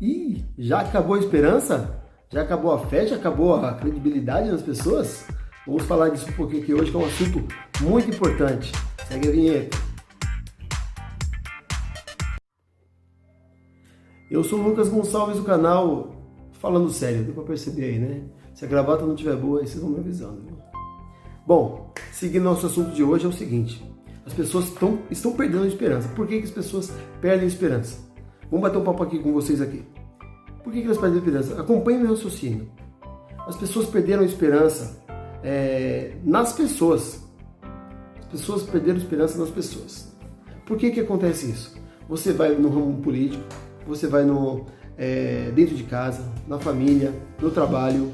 Ih, já acabou a esperança? Já acabou a fé? Já acabou a credibilidade nas pessoas? Vamos falar disso um pouquinho aqui hoje, que é um assunto muito importante. Segue a vinheta. Eu sou o Lucas Gonçalves do canal Falando Sério, deu pra perceber aí, né? Se a gravata não estiver boa, aí vocês vão me avisando. Viu? Bom, seguindo nosso assunto de hoje é o seguinte: as pessoas estão perdendo a esperança. Por que as pessoas perdem a esperança? Vamos bater um papo aqui com vocês aqui. Por que elas perdem a esperança? Acompanhe meu raciocínio. As pessoas perderam a esperança nas pessoas. As pessoas perderam a esperança nas pessoas. Por que acontece isso? Você vai no ramo político, você vai dentro de casa, na família, no trabalho,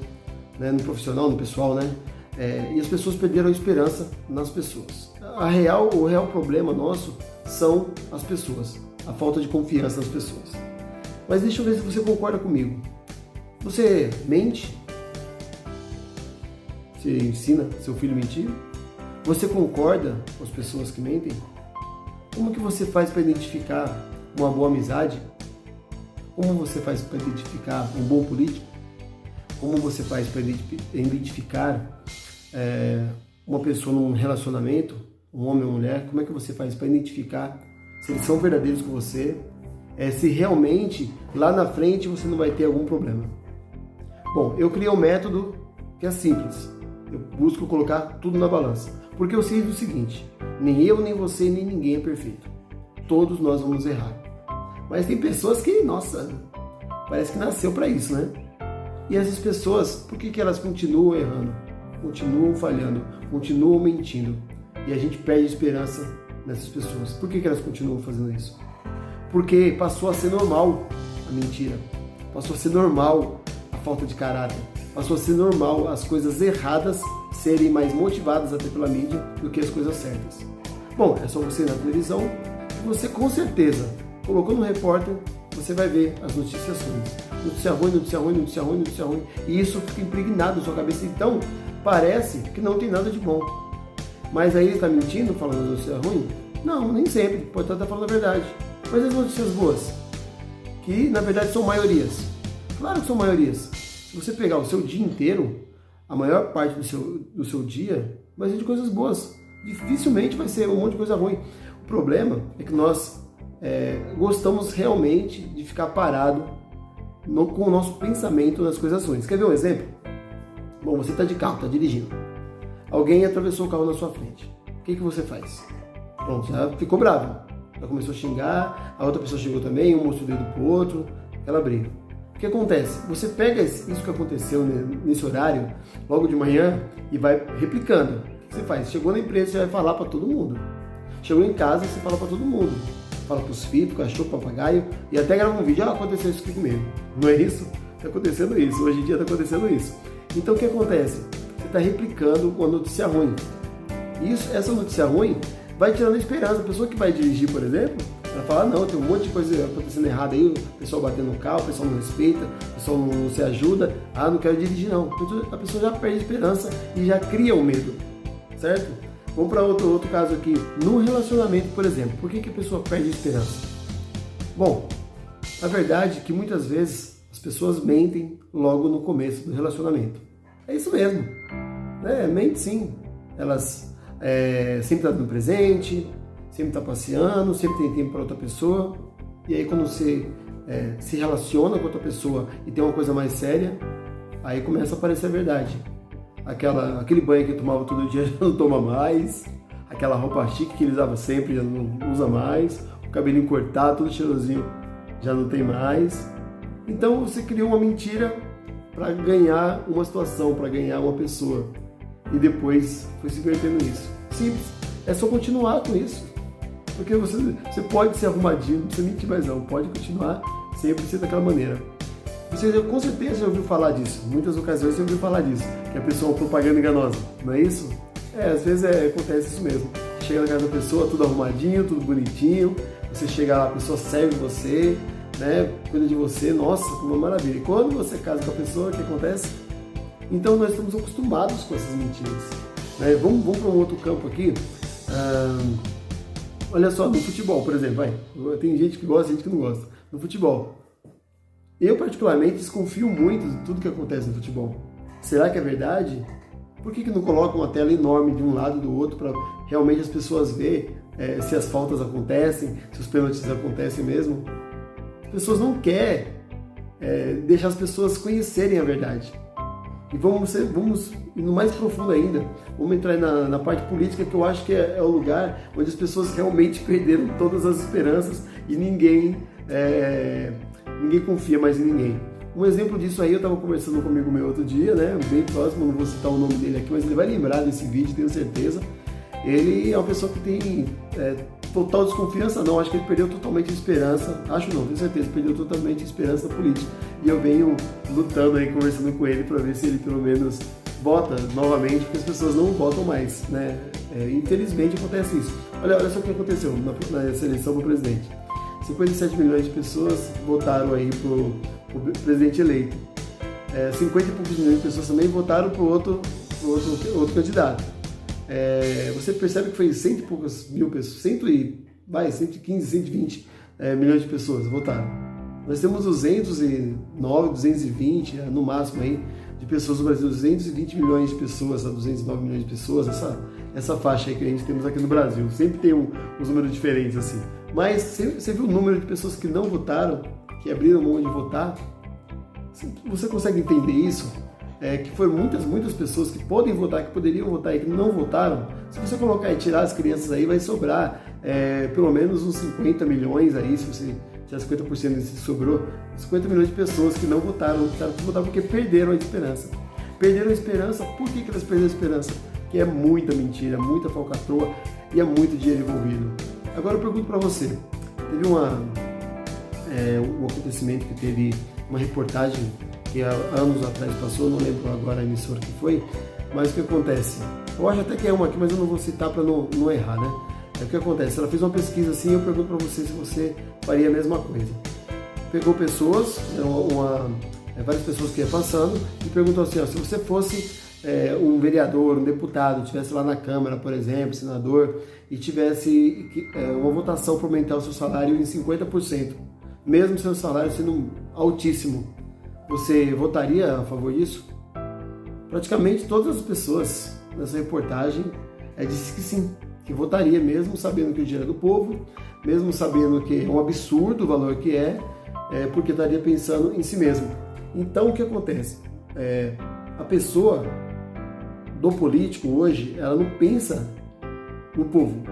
né, no profissional, no pessoal, né? E as pessoas perderam a esperança nas pessoas. O real problema nosso são as pessoas, a falta de confiança nas pessoas. Mas deixa eu ver se você concorda comigo. Você mente? Você ensina seu filho a mentir? Você concorda com as pessoas que mentem? Como que você faz para identificar uma boa amizade? Como você faz para identificar um bom político? Como você faz para identificar uma pessoa num relacionamento, um homem ou uma mulher? Como é que você faz para identificar se eles são verdadeiros com você? Se realmente lá na frente você não vai ter algum problema. Bom, eu criei um método que é simples. Eu busco colocar tudo na balança. Porque eu sei do seguinte: nem eu, nem você, nem ninguém é perfeito. Todos nós vamos errar. Mas tem pessoas que, nossa, parece que nasceu para isso, né? E essas pessoas, por que elas continuam errando? Continuam falhando, continuam mentindo. E a gente perde esperança nessas pessoas. Por que elas continuam fazendo isso? Porque passou a ser normal a mentira, passou a ser normal a falta de caráter, passou a ser normal as coisas erradas serem mais motivadas até pela mídia do que as coisas certas. Bom, é só você ir na televisão e você com certeza, colocou no repórter, você vai ver as notícias ruins. Notícia ruim, notícia ruim, notícia ruim, notícia ruim. E isso fica impregnado na sua cabeça. Então, parece que não tem nada de bom. Mas aí ele está mentindo, falando notícia ruim? Não, nem sempre. Pode estar falando a verdade. Mas as notícias boas, que na verdade são maiorias. Claro que são maiorias. Se você pegar o seu dia inteiro, a maior parte do seu dia vai ser de coisas boas. Dificilmente vai ser um monte de coisa ruim. O problema é que nós gostamos realmente de ficar parado com o nosso pensamento nas coisas ruins. Quer ver um exemplo? Bom, você está de carro, está dirigindo. Alguém atravessou o carro na sua frente. O que você faz? Pronto, já ficou bravo. Já começou a xingar, a outra pessoa chegou também, um mostrou o dedo pro outro, aquela briga. O que acontece? Você pega isso que aconteceu nesse horário, logo de manhã, e vai replicando. O que você faz? Chegou na empresa, você vai falar para todo mundo. Chegou em casa, você fala para todo mundo. Fala para os filhos, pro cachorro, pro papagaio, e até grava um vídeo. Aconteceu isso aqui comigo. Não é isso? Está acontecendo isso. Hoje em dia está acontecendo isso. Então o que acontece? Você está replicando uma notícia ruim. Essa notícia ruim vai tirando a esperança. A pessoa que vai dirigir, por exemplo, ela fala: não, tem um monte de coisa acontecendo errada aí, o pessoal batendo no carro, o pessoal não respeita, o pessoal não se ajuda, não quero dirigir não. A pessoa já perde a esperança e já cria um medo, certo? Vamos para outro caso aqui, no relacionamento, por exemplo. Por que a pessoa perde a esperança? Bom, a verdade é que muitas vezes as pessoas mentem logo no começo do relacionamento. É isso mesmo, mente sim. Elas sempre estão no presente, sempre estão passeando, sempre tem tempo para outra pessoa. E aí quando você se relaciona com outra pessoa e tem uma coisa mais séria, aí começa a aparecer a verdade. Aquele banho que tomava todo dia já não toma mais, aquela roupa chique que ele usava sempre já não usa mais, o cabelinho cortado, todo cheirosinho já não tem mais. Então você criou uma mentira para ganhar uma situação, para ganhar uma pessoa. E depois foi se invertendo nisso. Simples, é só continuar com isso. Porque você pode ser arrumadinho, não precisa mentir mais não, pode continuar sempre ser daquela maneira. Você com certeza já ouviu falar disso, muitas ocasiões você ouviu falar disso, que a pessoa é uma propaganda enganosa, não é isso? Às vezes acontece isso mesmo. Chega na casa da pessoa, tudo arrumadinho, tudo bonitinho, você chega lá, a pessoa serve você, cuida de você, nossa, uma maravilha. E quando você casa com a pessoa, o que acontece? Então nós estamos acostumados com essas mentiras. Vamos para um outro campo aqui. Olha só, no futebol, por exemplo, tem gente que gosta e gente que não gosta. No futebol, Eu, particularmente, desconfio muito de tudo que acontece no futebol. Será que é verdade? Por que não colocam uma tela enorme de um lado e do outro para realmente as pessoas verem se as faltas acontecem, se os pênaltis acontecem mesmo? As pessoas não querem deixar as pessoas conhecerem a verdade. E vamos indo mais profundo ainda, vamos entrar na parte política, que eu acho que é o lugar onde as pessoas realmente perderam todas as esperanças e ninguém confia mais em ninguém. Um exemplo disso aí, eu estava conversando com um amigo meu outro dia, né, bem próximo, não vou citar o nome dele aqui, mas ele vai lembrar desse vídeo, tenho certeza. Ele é uma pessoa que tem total desconfiança, não, acho que ele perdeu totalmente a esperança, acho não, tenho certeza, perdeu totalmente a esperança na política. E eu venho lutando aí, conversando com ele para ver se ele pelo menos vota novamente, porque as pessoas não votam mais, né? Infelizmente acontece isso. Olha só o que aconteceu na eleição para o presidente. 57 milhões de pessoas votaram aí pro presidente eleito. 50 e poucos milhões de pessoas também votaram pro outro candidato. Você percebe que foi 100 e poucas mil pessoas, 115, 120 milhões de pessoas votaram. Nós temos 209, 220 no máximo aí de pessoas no Brasil, 220 milhões de pessoas, 209 milhões de pessoas, essa faixa aí que a gente temos aqui no Brasil. Sempre tem uns números diferentes assim. Mas você viu o número de pessoas que não votaram, que abriram mão de votar? Você consegue entender isso? Que foram muitas pessoas que podem votar, que poderiam votar e que não votaram. Se você colocar e tirar as crianças aí, vai sobrar pelo menos uns 50 milhões aí, se você tirar 50% desse sobrou, 50 milhões de pessoas que não votaram, optaram por votar porque perderam a esperança. Perderam a esperança, por que elas perderam a esperança? Porque é muita mentira, muita falcatrua e é muito dinheiro envolvido. Agora eu pergunto para você, teve um acontecimento que teve uma reportagem que há anos atrás passou, não lembro agora a emissora que foi, mas o que acontece? Eu acho até que é uma aqui, mas eu não vou citar para não errar, né? O que acontece? Ela fez uma pesquisa assim, eu pergunto para você se você faria a mesma coisa. Pegou pessoas, várias pessoas que iam passando e perguntou assim, se você fosse um vereador, um deputado, estivesse lá na Câmara, por exemplo, senador, e tivesse uma votação para aumentar o seu salário em 50%, mesmo seu salário sendo altíssimo, você votaria a favor disso? Praticamente todas as pessoas nessa reportagem disse que sim, que votaria, mesmo sabendo que o dinheiro é do povo, mesmo sabendo que é um absurdo o valor que porque estaria pensando em si mesmo. Então o que acontece? A pessoa do político hoje, ela não pensa no povo,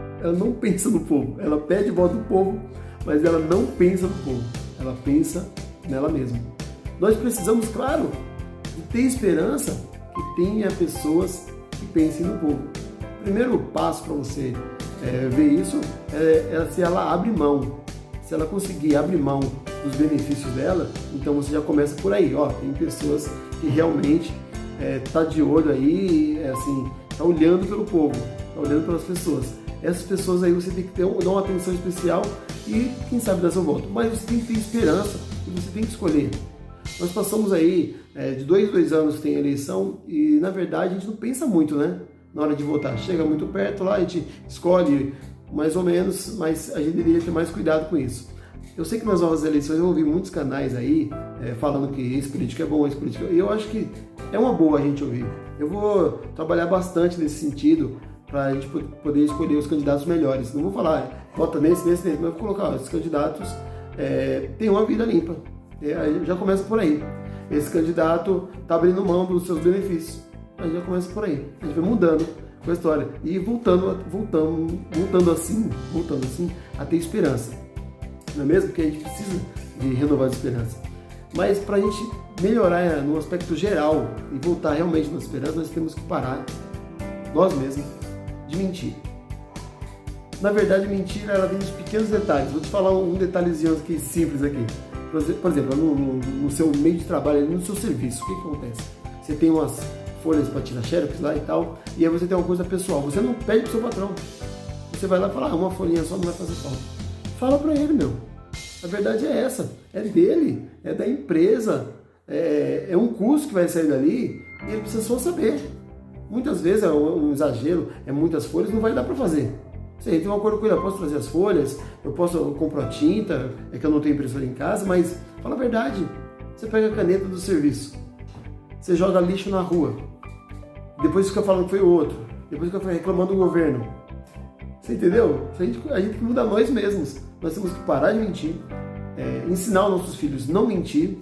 ela pede voto do povo, mas ela não pensa no povo, ela pensa nela mesma. Nós precisamos, claro, de ter esperança que tenha pessoas que pensem no povo. O primeiro passo para você ver isso é se ela abre mão. Se ela conseguir abrir mão dos benefícios dela, então você já começa por aí. Tem pessoas que realmente tá de olho aí, tá olhando pelo povo, tá olhando pelas pessoas. Essas pessoas aí você tem que dar uma atenção especial e quem sabe dar seu voto. Mas você tem que ter esperança e você tem que escolher. Nós passamos aí de 2 anos que tem eleição e na verdade a gente não pensa muito, né? Na hora de votar. Chega muito perto lá, a gente escolhe mais ou menos, mas a gente deveria ter mais cuidado com isso. Eu sei que nas novas eleições eu ouvi muitos canais aí falando que esse político é bom, esse político... E eu acho que é uma boa a gente ouvir. Eu vou trabalhar bastante nesse sentido para a gente poder escolher os candidatos melhores. Não vou falar, vota nesse, mas eu vou colocar, esses candidatos têm uma vida limpa. Já começa por aí. Esse candidato está abrindo mão dos seus benefícios. Aí já começa por aí. A gente vai mudando com a história e voltando assim a ter esperança. Não é mesmo? Porque a gente precisa de renovar a esperança. Mas para a gente melhorar no aspecto geral e voltar realmente na esperança, nós temos que parar, nós mesmos, de mentir. Na verdade, mentira ela vem dos pequenos detalhes. Vou te falar um detalhezinho aqui, simples aqui. Por exemplo, no seu meio de trabalho, no seu serviço, o que acontece? Você tem umas folhas para tirar xerox lá e tal, e aí você tem uma coisa pessoal. Você não pede pro seu patrão. Você vai lá e fala, uma folhinha só não vai fazer falta. Fala para ele, meu. A verdade é essa. É dele, é da empresa. É um custo que vai sair dali e ele precisa só saber. Muitas vezes é um exagero, muitas folhas, não vai dar para fazer. Você tem um acordo com ele, eu posso trazer as folhas, eu compro a tinta, é que eu não tenho impressora em casa, mas fala a verdade. Você pega a caneta do serviço, você joga lixo na rua, depois fica falando que foi o outro, depois fica reclamando do governo. Você entendeu? A gente tem que mudar nós mesmos. Nós temos que parar de mentir, ensinar os nossos filhos a não mentir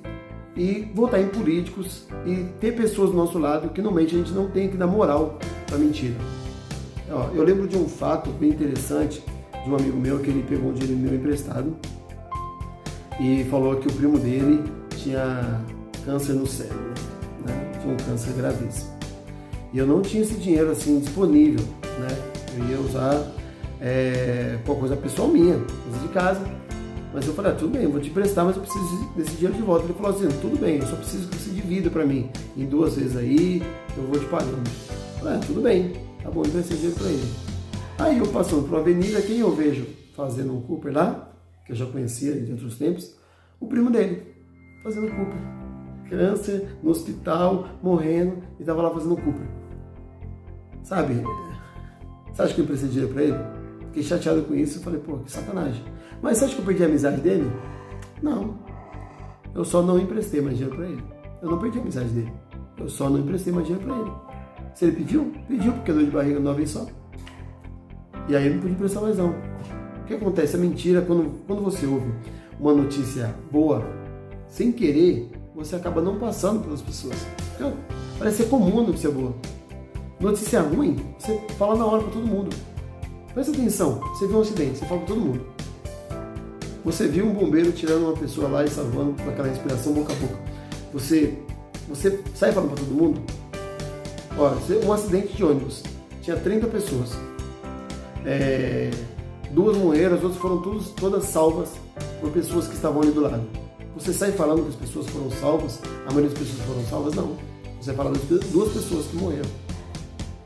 e votar em políticos e ter pessoas do nosso lado que não mente. A gente não tem que dar moral para mentira. Eu lembro de um fato bem interessante de um amigo meu que ele pegou um dinheiro meu emprestado e falou que o primo dele tinha câncer no cérebro, né? Tinha um câncer gravíssimo. E eu não tinha esse dinheiro assim disponível, né? Eu ia usar qualquer coisa pessoal minha, coisa de casa. Mas eu falei, tudo bem, eu vou te emprestar, mas eu preciso desse dinheiro de volta. Ele falou assim, tudo bem, eu só preciso que você divida para mim em 2 vezes aí, eu vou te pagando. Eu falei, tudo bem, tá bom, eu emprestei dinheiro para ele. Aí eu passando por uma avenida, quem eu vejo fazendo um Cooper lá, que eu já conhecia de outros tempos, o primo dele, fazendo Cooper. Câncer, no hospital, morrendo, e tava lá fazendo Cooper. Sabe? Você acha que eu emprestei dinheiro para ele? Fiquei chateado com isso e falei, pô, que sacanagem. Mas você acha que eu perdi a amizade dele? Não. Eu só não emprestei mais dinheiro para ele. Eu não perdi a amizade dele. Eu só não emprestei mais dinheiro para ele. Se ele pediu, pediu, porque dor de barriga não vez só. E aí eu não pude emprestar mais não. O que acontece? A mentira, quando você ouve uma notícia boa, sem querer, você acaba não passando pelas pessoas. Então, parece ser comum a notícia boa. Notícia ruim, você fala na hora para todo mundo. Presta atenção, você viu um acidente, você fala para todo mundo. Você viu um bombeiro tirando uma pessoa lá e salvando com aquela respiração boca a boca. Você sai falando para todo mundo? Olha, um acidente de ônibus, tinha 30 pessoas. 2 morreram, as outras foram todas salvas por pessoas que estavam ali do lado. Você sai falando que as pessoas foram salvas, a maioria das pessoas foram salvas? Não. Você fala das 2 pessoas que morreram.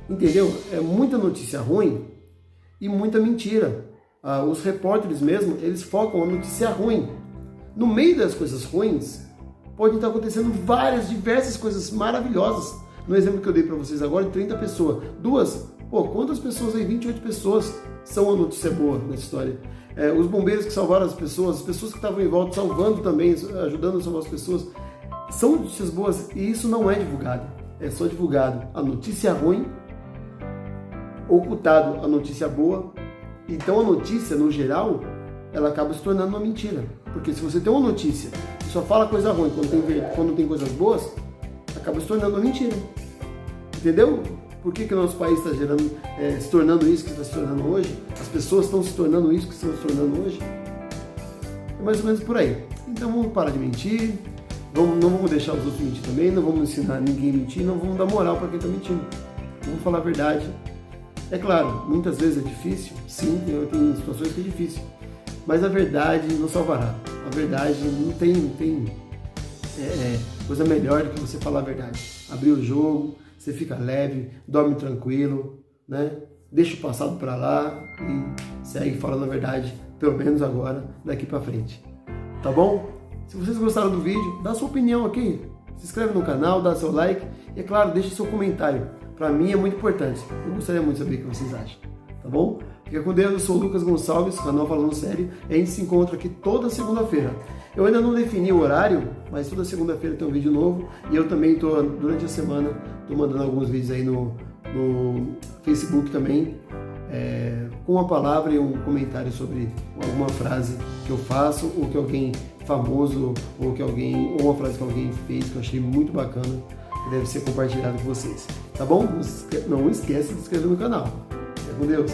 Entendeu? É muita notícia ruim e muita mentira. Os repórteres mesmo, eles focam a notícia ruim. No meio das coisas ruins, podem estar acontecendo diversas coisas maravilhosas. No exemplo que eu dei para vocês agora, de 30 pessoas. 2, quantas pessoas aí? 28 pessoas são a notícia boa nessa história. Os bombeiros que salvaram as pessoas que estavam em volta, salvando também, ajudando a salvar as pessoas. São notícias boas e isso não é divulgado. É só divulgado a notícia ruim, ocultado a notícia boa. Então a notícia, no geral, ela acaba se tornando uma mentira. Porque se você tem uma notícia e só fala coisa ruim quando tem coisas boas, acaba se tornando uma mentira. Entendeu? Por que o nosso país está se tornando isso que está se tornando hoje? As pessoas estão se tornando isso que estão se tornando hoje? É mais ou menos por aí. Então vamos parar de mentir, não vamos deixar os outros mentir também, não vamos ensinar ninguém a mentir, não vamos dar moral para quem está mentindo. Vamos falar a verdade. É claro, muitas vezes é difícil, sim, tem situações que é difícil, mas a verdade nos salvará. A verdade não tem coisa melhor do que você falar a verdade. Abrir o jogo, você fica leve, dorme tranquilo, né? Deixa o passado para lá e segue falando a verdade, pelo menos agora, daqui para frente. Tá bom? Se vocês gostaram do vídeo, dá sua opinião aqui, se inscreve no canal, dá seu like e, é claro, deixe seu comentário. Para mim é muito importante. Eu gostaria muito de saber o que vocês acham. Tá bom? Fica com Deus, eu sou o Lucas Gonçalves, canal Falando Sério, e a gente se encontra aqui toda segunda-feira. Eu ainda não defini o horário, mas toda segunda-feira tem um vídeo novo e eu também durante a semana, estou mandando alguns vídeos aí no Facebook também, com uma palavra e um comentário sobre alguma frase que eu faço, ou que alguém famoso, ou uma frase que alguém fez que eu achei muito bacana, que deve ser compartilhado com vocês. Tá bom? Não esquece de se inscrever no canal. Fica com Deus.